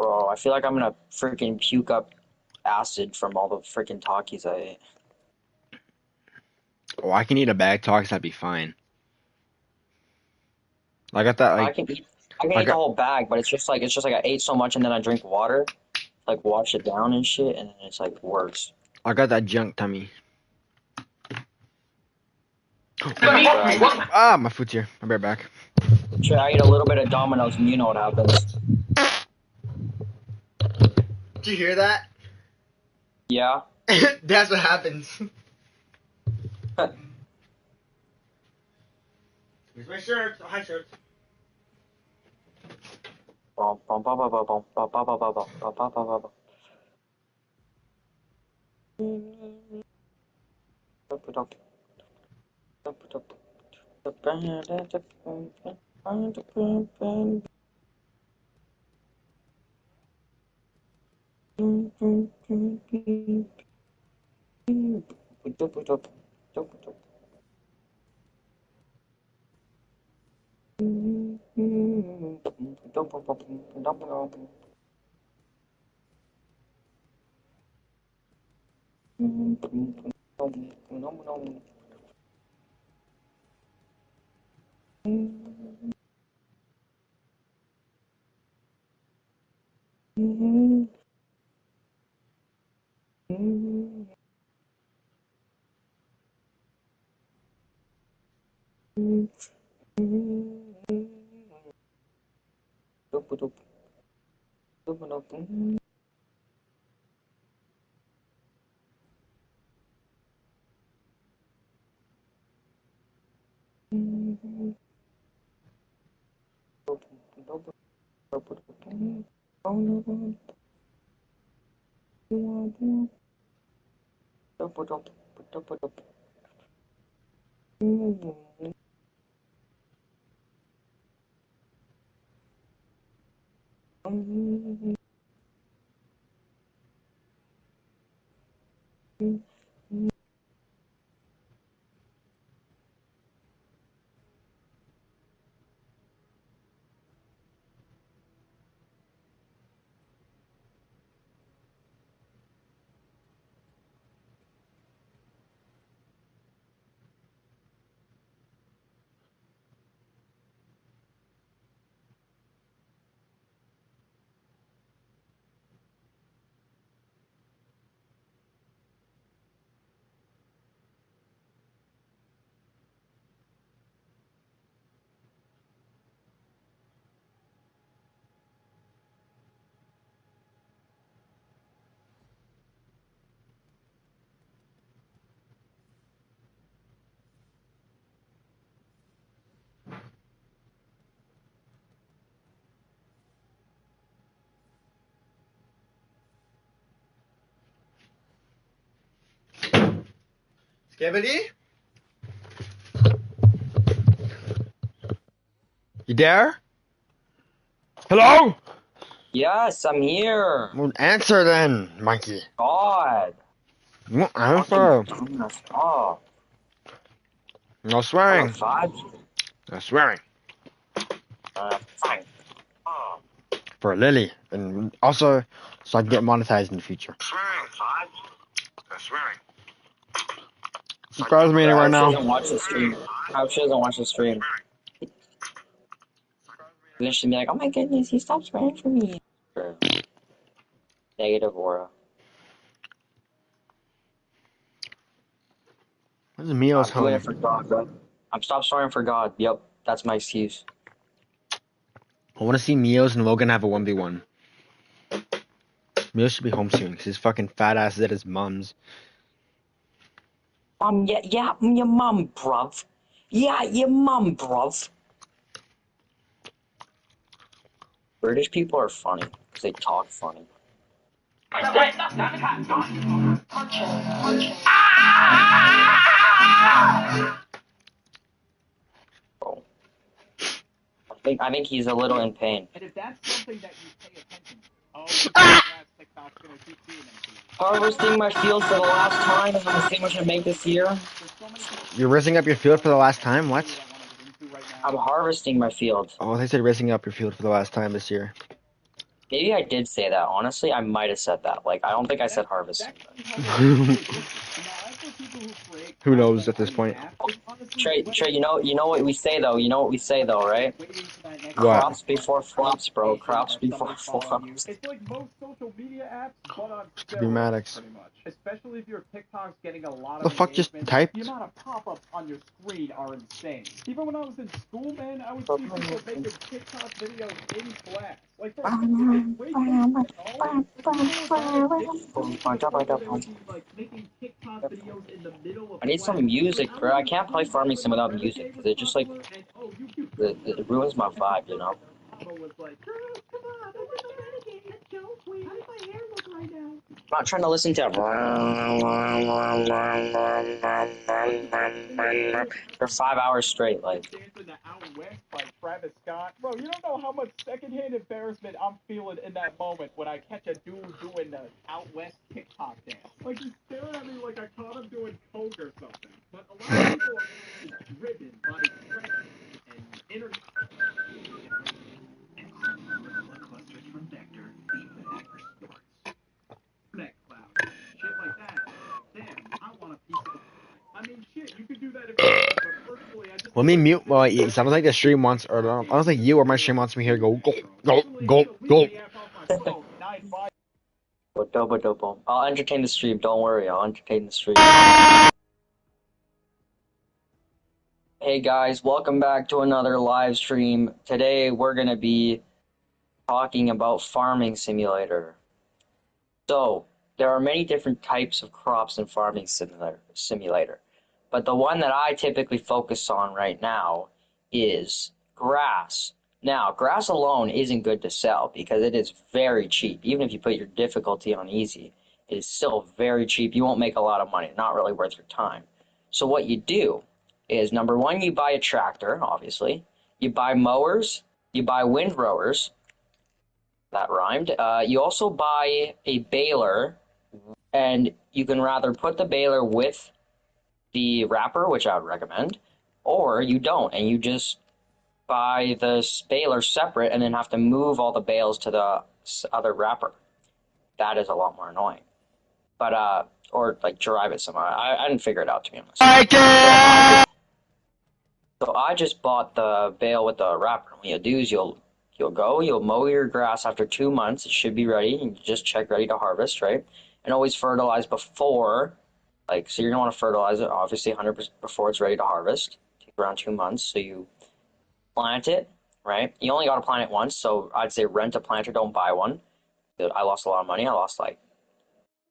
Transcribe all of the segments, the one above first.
Bro, I feel like I'm gonna freaking puke up acid from all the freaking Takis I ate. Oh, I can eat a bag talks, that'd be fine. I got that I like can eat, I can I eat the got whole bag, but it's just like I ate so much and then I drink water, like wash it down and shit, and then it's like worse. I got that junk tummy. Right. Ah, my food's here. I'll be right back. Shit, I eat a little bit of Domino's and you know what happens. Did you hear that? Yeah. That's what happens. Here's my shirt. Oh, hi, shirt. Bum, bum, bum, bum, bum, bum, bum, bum, bum, bum, bum, bum, bum, bum, bum. Skibbity? You there? Hello? Yes, I'm here. Well, answer then, monkey. God. You won't Fucking answer. dumbass. Oh, No I'm a swearing. five. No swearing. Fine. Oh, For Lily. And also, so I can get monetized in the future. swearing, five. Swearing. Subscribe to me anywhere I she now. doesn't watch the stream. I hope she doesn't watch the stream. Then she'd be like, "Oh my goodness, he stopped swearing for me." Negative aura. This is Mio's I'm doing home. it for God, bro. I'm stop swearing for God. Yep, that's my excuse. I want to see Mio's and Logan have a 1v1. Mio should be home soon because his fucking fat ass is at his mom's. Yeah, your mum, bruv. Yeah, your mum, bruv. British people are funny because they talk funny. Bro. I think he's a little in pain. And if that's something that you pay attention to, oh, TikTok's gonna keep seeing them to you. Harvesting my field for the last time, and I'm seeing what I make this year. You're raising up your field for the last time? What? I'm harvesting my field. Oh, they said raising up your field for the last time this year. Maybe I did say that. Honestly, I might have said that. Like, I don't think I said harvest. That's actually how they do it. Now, as for people who create Who knows content at this on the point? app, it's honestly Trey, you know what we say though. You know what we say though, right? waiting for that next What? Crops before flops, bro. Crops that before somebody's following you. flops. It's like most social media apps, but on To be steroids, Maddox. pretty much. Especially if your TikTok's getting a lot The of fuck just engagement. typed? The amount of pop-ups on your screen are insane. Even when I was in school, man, I would see people making TikTok videos in class. Like, bro, it's way closer to home. People are that addicted to it to the point where they would be like making TikTok videos in the middle of I need class. some music, Like, bro. was I in can't play school, Farming but Sim the without Renegade music was because it just like popular, and YouTube it ruins my vibe, you know. Mama was like, girl, come on, open the Renegade. Let's go, sweet. How does my hair look right now? I'm not trying to listen to for 5 hours straight. Like, Dancing to Out West by Travis Scott. Bro, you don't know how much secondhand embarrassment I'm feeling in that moment when I catch a dude doing the Out West TikTok dance. Like, he's staring at me like I caught him doing coke or something. But a lot of people are driven by credit and internet. Clusters from Vector, feedback reports. Internet cloud, shit like that. Damn, I want a piece of. I mean, shit, you could do that if you want, but personally, I just Let me mute. Well, it sounds like the stream wants, or I don't think you or my stream wants me here. Go, go, go, go, go. I'll entertain the stream. Don't worry, I'll entertain the stream. Hey guys, welcome back to another live stream. Today we're gonna be talking about Farming Simulator. So, there are many different types of crops in Farming Simulator. But the one that I typically focus on right now is grass. Now, grass alone isn't good to sell because it is very cheap. Even if you put your difficulty on easy, it is still very cheap. You won't make a lot of money, not really worth your time. So what you do is, number one, you buy a tractor, obviously. You buy mowers, you buy windrowers, that rhymed. You also buy a baler, and you can rather put the baler with the wrapper, which I would recommend, or you don't, and you just buy the baler separate and then have to move all the bales to the other wrapper. That is a lot more annoying. But, or like drive it somewhere. I didn't figure it out, to be honest. So I just bought the bale with the wrapper. What you'll do is you'll mow your grass after 2 months. It should be ready. You just check ready to harvest, right? And always fertilize before, like, so you're gonna want to fertilize it obviously 100% before it's ready to harvest. Take around 2 months. So you plant it, right? You only got to plant it once, so I'd say rent a planter, don't buy one. I lost a lot of money. I lost like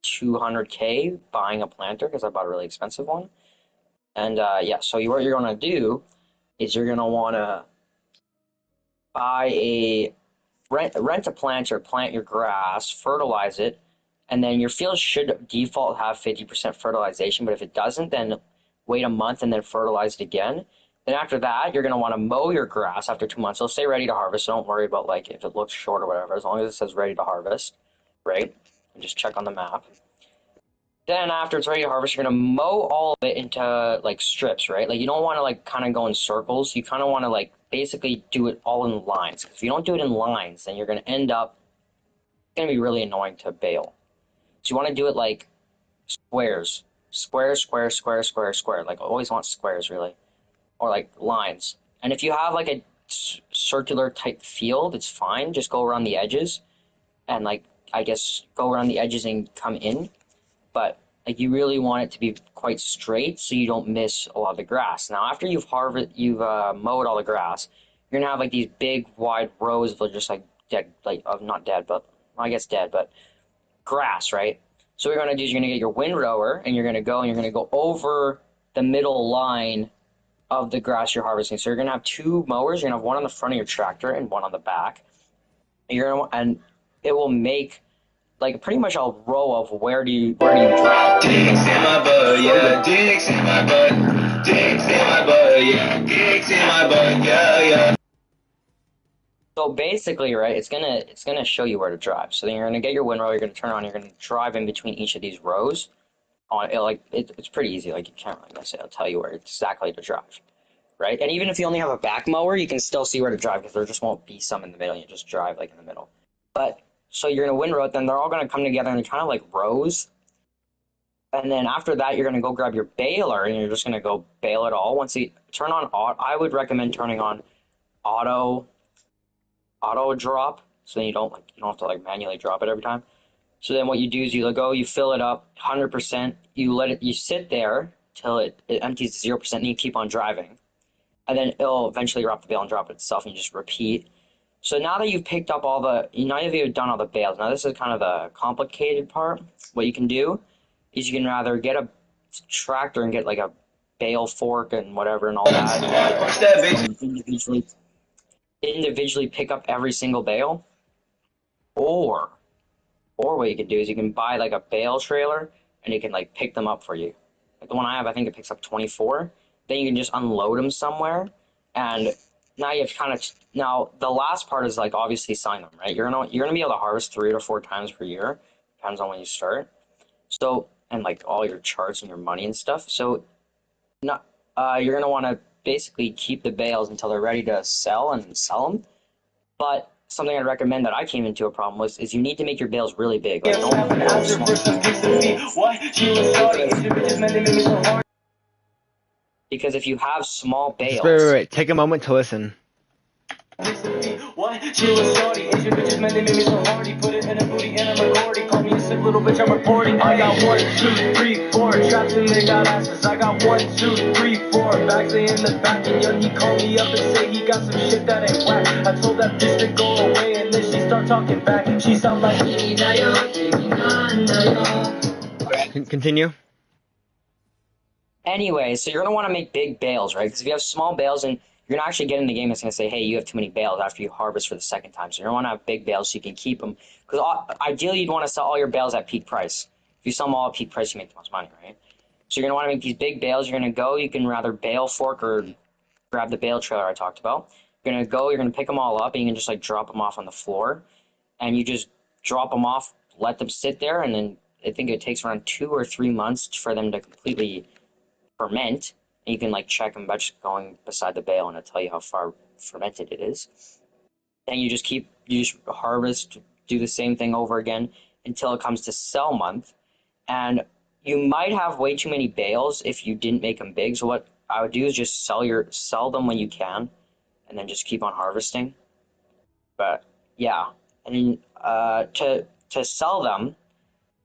200K buying a planter because I bought a really expensive one. And yeah, so what you're gonna do is you're gonna want to buy a rent a planter, plant your grass, fertilize it, and then your field should default have 50% fertilization. But if it doesn't, then wait a month and then fertilize it again. Then after that, you're going to want to mow your grass after 2 months. It'll say ready to harvest, so don't worry about like if it looks short or whatever, as long as it says ready to harvest, right? And just check on the map. Then after it's ready to harvest, you're gonna mow all of it into like strips, right? Like you don't want to like kind of go in circles. You kind of want to like basically do it all in lines. If you don't do it in lines, then you're gonna end up, it's gonna be really annoying to bale. So you want to do it like squares, square, square, square, square, square. Like I always want squares really, or like lines. And if you have like a circular type field, it's fine. Just go around the edges, and like I guess go around the edges and come in. But like you really want it to be quite straight so you don't miss a lot of the grass. Now after you've mowed all the grass, you're gonna have like these big wide rows of just like dead, like not dead, but well, I guess dead, but grass, right? So what you're gonna do is you're gonna get your windrower and you're gonna go over the middle line of the grass you're harvesting. So you're gonna have two mowers. You're gonna have one on the front of your tractor and one on the back. And it will make like pretty much a row of where do you drive. Dicks in my butt, yeah. Dicks in my butt. Dicks in my butt, yeah. Dicks in my butt, yeah, yeah. So basically, right, it's gonna show you where to drive. So then you're gonna get your windrow, you're gonna turn on, you're gonna drive in between each of these rows. It's pretty easy. Like you can't really necessarily tell you where exactly to drive, right? And even if you only have a back mower, you can still see where to drive because there just won't be some in the middle. You just drive like in the middle. But So you're in a windrow, then they're all going to come together in kind of like rows. And then after that, you're going to go grab your baler and you're just going to go bale it all. Once you turn on, I would recommend turning on auto drop, so then you don't have to like manually drop it every time. So then what you do is you fill it up 100%, you sit there till it empties to 0%, and you keep on driving. And then it'll eventually wrap the bale and drop it itself, and you just repeat. So now that you've picked up now that you've done all the bales, now this is kind of the complicated part. What you can do is you can rather get a tractor and get like a bale fork and whatever and all that, Punch that bitch. and individually pick up every single bale, or what you can do is you can buy like a bale trailer and it can like pick them up for you. Like the one I have, I think it picks up 24. Then you can just unload them somewhere, and now you have now the last part is like obviously selling them, right? You're gonna be able to harvest 3 to 4 times per year, depends on when you start. So and like all your charts and your money and stuff. So not you're gonna want to basically keep the bales until they're ready to sell and sell them. But something I'd recommend that I came into a problem with is you need to make your bales really big. Like don't go small. Because if you have small Just bales, wait. Take a moment to listen. What? She was shorty, Asian bitches, man, they made me so horny. Put it in a booty and I'm recording. Call me a sick little bitch, I'm reporting. I got 1, 2, 3, 4 traps and they got asses. I got 1, 2, 3, 4 bags they in the back. And young, he called me up and say he got some shit that ain't whack. I told that bitch to go away and then she start talking back. She sound like Continue. anyway, so you're gonna want to make big bales, right? Because if you have small bales and you're gonna actually get in the game, it's gonna say, hey, you have too many bales after you harvest for the second time. So you're gonna want to have big bales so you can keep them. Because ideally, you'd want to sell all your bales at peak price. If you sell them all at peak price, you make the most money, right? So you're gonna want to make these big bales. You can rather bale fork or grab the bale trailer I talked about. You're gonna pick them all up, and you can just like drop them off on the floor, and you just drop them off, let them sit there, and then I think it takes around 2 or 3 months for them to completely ferment. And you can like check them by just going beside the bale, and it'll tell you how far fermented it is. And you just harvest, do the same thing over again until it comes to sell month. And you might have way too many bales if you didn't make them big. So what I would do is just sell them when you can, and then just keep on harvesting. But yeah, and then to sell them,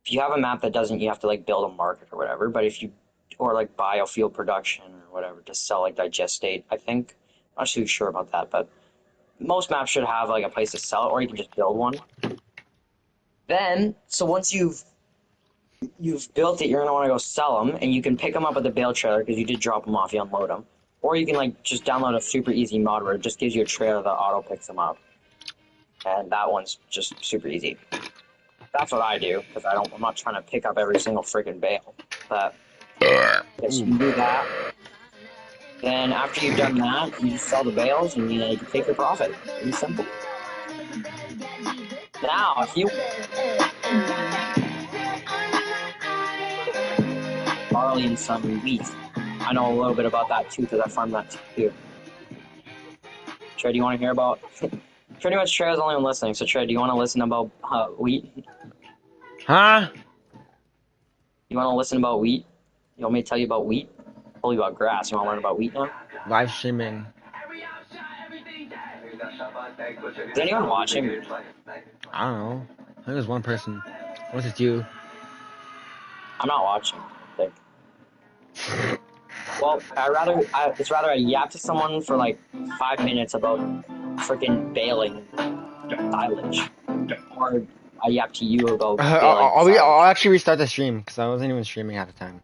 if you have a map that doesn't, you have to like build a market or whatever. But if you or like biofuel production or whatever to sell like digestate, I think. I'm not too sure about that, but most maps should have like a place to sell it, or you can just build one. Then, so once you've built it, you're gonna want to go sell them, and you can pick them up at the bale trailer because you did drop them off, you unload them, or you can like just download a super easy mod where it just gives you a trailer that auto picks them up, and that one's just super easy. That's what I do because I'm not trying to pick up every single freaking bale. But yes, you do that. Then after you've done that, you just sell the bales and you take your profit. Pretty simple. Now, if you barley and some wheat, I know a little bit about that too because I farm that too. Trey, do you want to hear about? Pretty much Trey's only one listening. So Trey, do you want to listen about wheat? Huh? You want to listen about wheat? You want me to tell you about wheat? Tell you about grass. You want to learn about wheat now? Live streaming. Is anyone watching? I don't know. I think there's one person. What's it you? I'm not watching. I think. Well, it's rather I yap to someone for like 5 minutes about freaking bailing silage, or I yap to you about bailing silage. I'll actually restart the stream because I wasn't even streaming at the time.